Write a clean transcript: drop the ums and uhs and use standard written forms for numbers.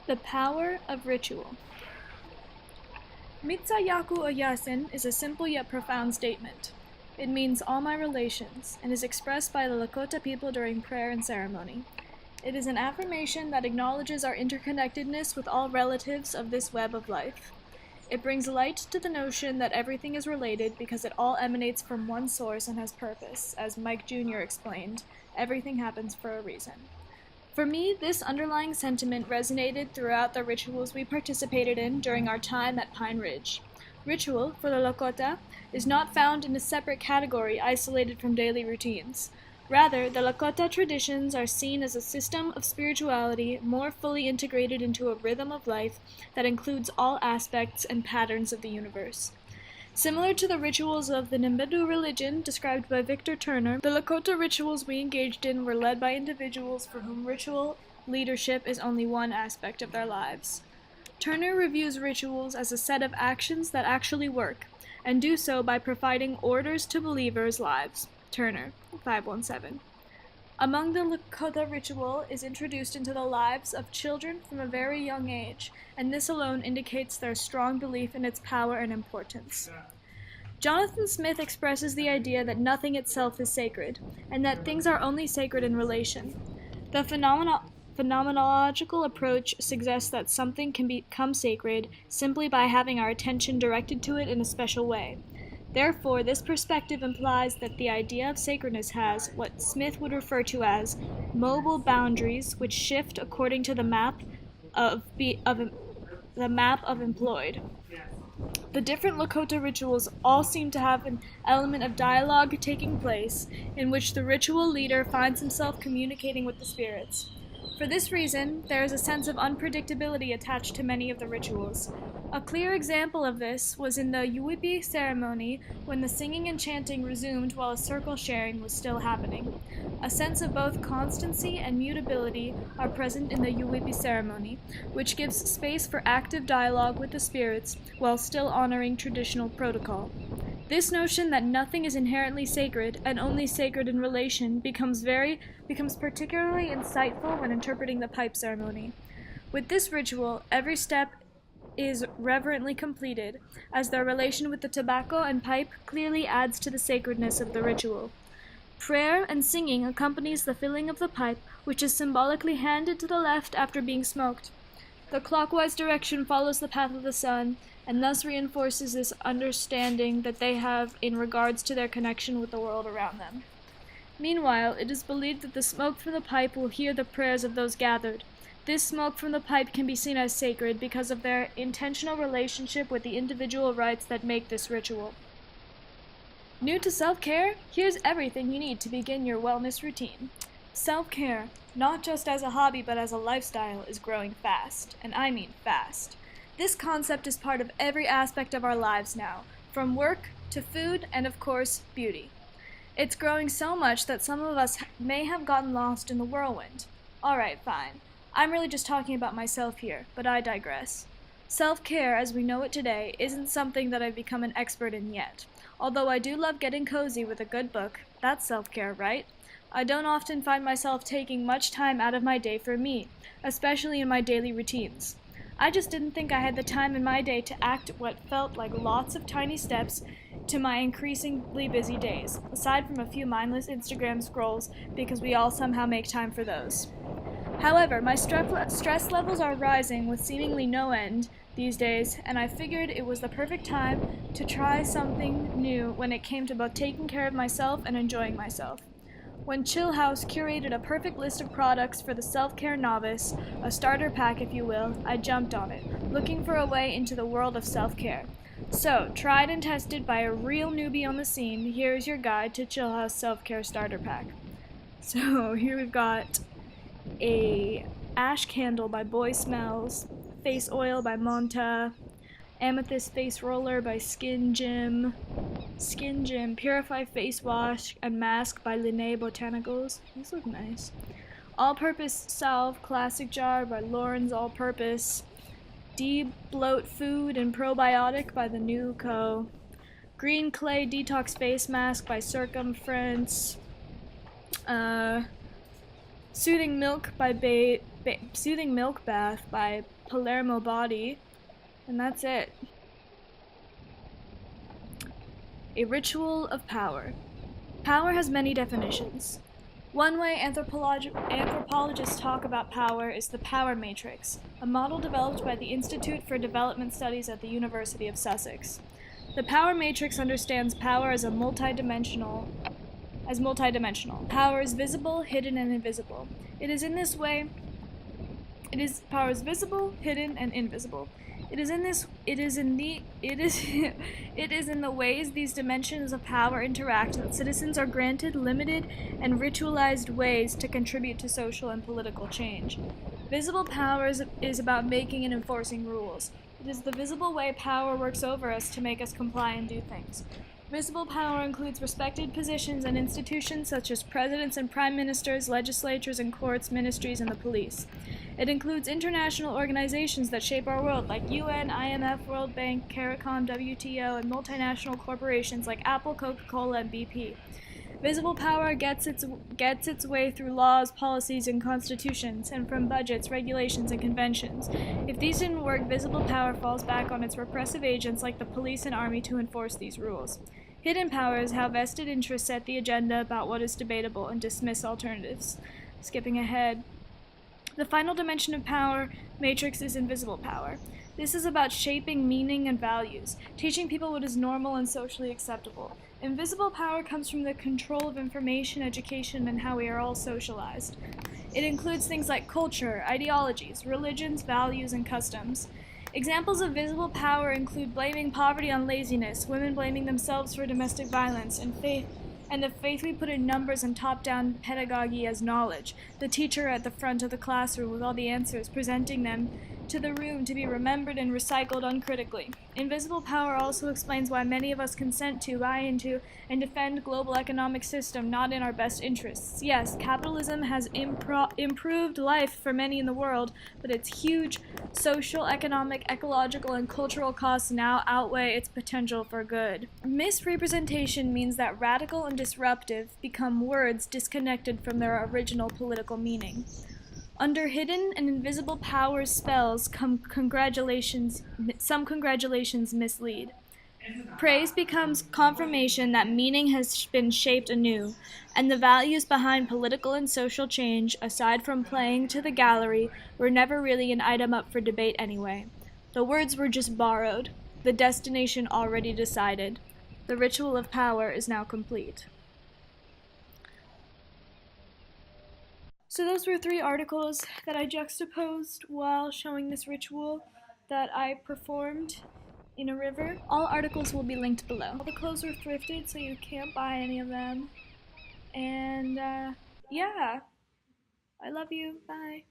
The power of ritual. Mitsayaku Oyasin is a simple yet profound statement. It means all my relations, and is expressed by the Lakota people during prayer and ceremony. It is an affirmation that acknowledges our interconnectedness with all relatives of this web of life. It brings light to the notion that everything is related because it all emanates from one source and has purpose. As Mike Jr. explained, everything happens for a reason. For me, this underlying sentiment resonated throughout the rituals we participated in during our time at Pine Ridge. Ritual, for the Lakota, is not found in a separate category isolated from daily routines. Rather, the Lakota traditions are seen as a system of spirituality more fully integrated into a rhythm of life that includes all aspects and patterns of the universe. Similar to the rituals of the Nimbedu religion described by Victor Turner, the Lakota rituals we engaged in were led by individuals for whom ritual leadership is only one aspect of their lives. Turner reviews rituals as a set of actions that actually work, and do so by providing orders to believers' lives. Turner, 517. Among the Lakota ritual is introduced into the lives of children from a very young age, and this alone indicates their strong belief in its power and importance. Jonathan Smith expresses the idea that nothing itself is sacred, and that things are only sacred in relation. The phenomenological approach suggests that something can become sacred simply by having our attention directed to it in a special way. Therefore, this perspective implies that the idea of sacredness has what Smith would refer to as mobile boundaries, which shift according to the map of employed. The different Lakota rituals all seem to have an element of dialogue taking place, in which the ritual leader finds himself communicating with the spirits. For this reason, there is a sense of unpredictability attached to many of the rituals. A clear example of this was in the Yuwipi ceremony, when the singing and chanting resumed while a circle sharing was still happening. A sense of both constancy and mutability are present in the Yuwipi ceremony, which gives space for active dialogue with the spirits while still honoring traditional protocol. This notion that nothing is inherently sacred and only sacred in relation becomes particularly insightful when interpreting the pipe ceremony. With this ritual, every step is reverently completed, as their relation with the tobacco and pipe clearly adds to the sacredness of the ritual. Prayer and singing accompanies the filling of the pipe, which is symbolically handed to the left after being smoked. The clockwise direction follows the path of the sun, and thus reinforces this understanding that they have in regards to their connection with the world around them. Meanwhile, it is believed that the smoke from the pipe will hear the prayers of those gathered. This smoke from the pipe can be seen as sacred because of their intentional relationship with the individual rites that make this ritual. New to self-care? Here's everything you need to begin your wellness routine. Self-care, not just as a hobby but as a lifestyle, is growing fast, and I mean fast. This concept is part of every aspect of our lives now, from work to food and, of course, beauty. It's growing so much that some of us may have gotten lost in the whirlwind. Alright, fine. I'm really just talking about myself here, but I digress. Self-care, as we know it today, isn't something that I've become an expert in yet. Although I do love getting cozy with a good book, that's self-care, right? I don't often find myself taking much time out of my day for me, especially in my daily routines. I just didn't think I had the time in my day to act what felt like lots of tiny steps to my increasingly busy days, aside from a few mindless Instagram scrolls, because we all somehow make time for those. However, my stress levels are rising with seemingly no end these days, and I figured it was the perfect time to try something new when it came to both taking care of myself and enjoying myself. When Chill House curated a perfect list of products for the self-care novice, a starter pack if you will, I jumped on it, looking for a way into the world of self-care. So, tried and tested by a real newbie on the scene, here is your guide to Chill House Self-Care Starter Pack. So, here we've got a ash candle by Boy Smells, face oil by Monta, amethyst face roller by Skin Gym, Purify Face Wash and Mask by Linnae Botanicals. These look nice. All-Purpose Salve Classic Jar by Lauren's All-Purpose. De-Bloat Food and Probiotic by The New Co. Green Clay Detox Face Mask by Circumference. Soothing Milk by Soothing Milk Bath by Palermo Body, and that's it. A ritual of power. Power has many definitions. One way anthropologists talk about power is the power matrix, a model developed by the Institute for Development Studies at the University of Sussex. The power matrix understands power as multidimensional. Power is visible, hidden, and invisible. It is in power is visible, hidden, and invisible. It is in the ways these dimensions of power interact that citizens are granted limited and ritualized ways to contribute to social and political change. Visible power is about making and enforcing rules. It is the visible way power works over us to make us comply and do things. Visible power includes respected positions and institutions such as presidents and prime ministers, legislatures and courts, ministries, and the police. It includes international organizations that shape our world, like UN, IMF, World Bank, CARICOM, WTO, and multinational corporations like Apple, Coca-Cola, and BP. Visible power gets its way through laws, policies, and constitutions, and from budgets, regulations, and conventions. If these didn't work, visible power falls back on its repressive agents like the police and army to enforce these rules. Hidden power is how vested interests set the agenda about what is debatable and dismiss alternatives. Skipping ahead. The final dimension of power matrix is invisible power. This is about shaping meaning and values, teaching people what is normal and socially acceptable. Invisible power comes from the control of information, education, and how we are all socialized. It includes things like culture, ideologies, religions, values, and customs. Examples of visible power include blaming poverty on laziness, women blaming themselves for domestic violence, and the faith we put in numbers and top-down pedagogy as knowledge, the teacher at the front of the classroom with all the answers, presenting them to the room to be remembered and recycled uncritically. Invisible power also explains why many of us consent to, buy into, and defend global economic system not in our best interests. Yes, capitalism has improved life for many in the world, but its huge social, economic, ecological, and cultural costs now outweigh its potential for good. Misrepresentation means that radical and disruptive become words disconnected from their original political meaning. Under hidden and invisible power spells some congratulations mislead. Praise becomes confirmation that meaning has been shaped anew, and the values behind political and social change, aside from playing to the gallery, were never really an item up for debate anyway. The words were just borrowed, the destination already decided. The ritual of power is now complete. So those were 3 articles that I juxtaposed while showing this ritual that I performed in a river. All articles will be linked below. All the clothes were thrifted, so you can't buy any of them. And yeah, I love you. Bye.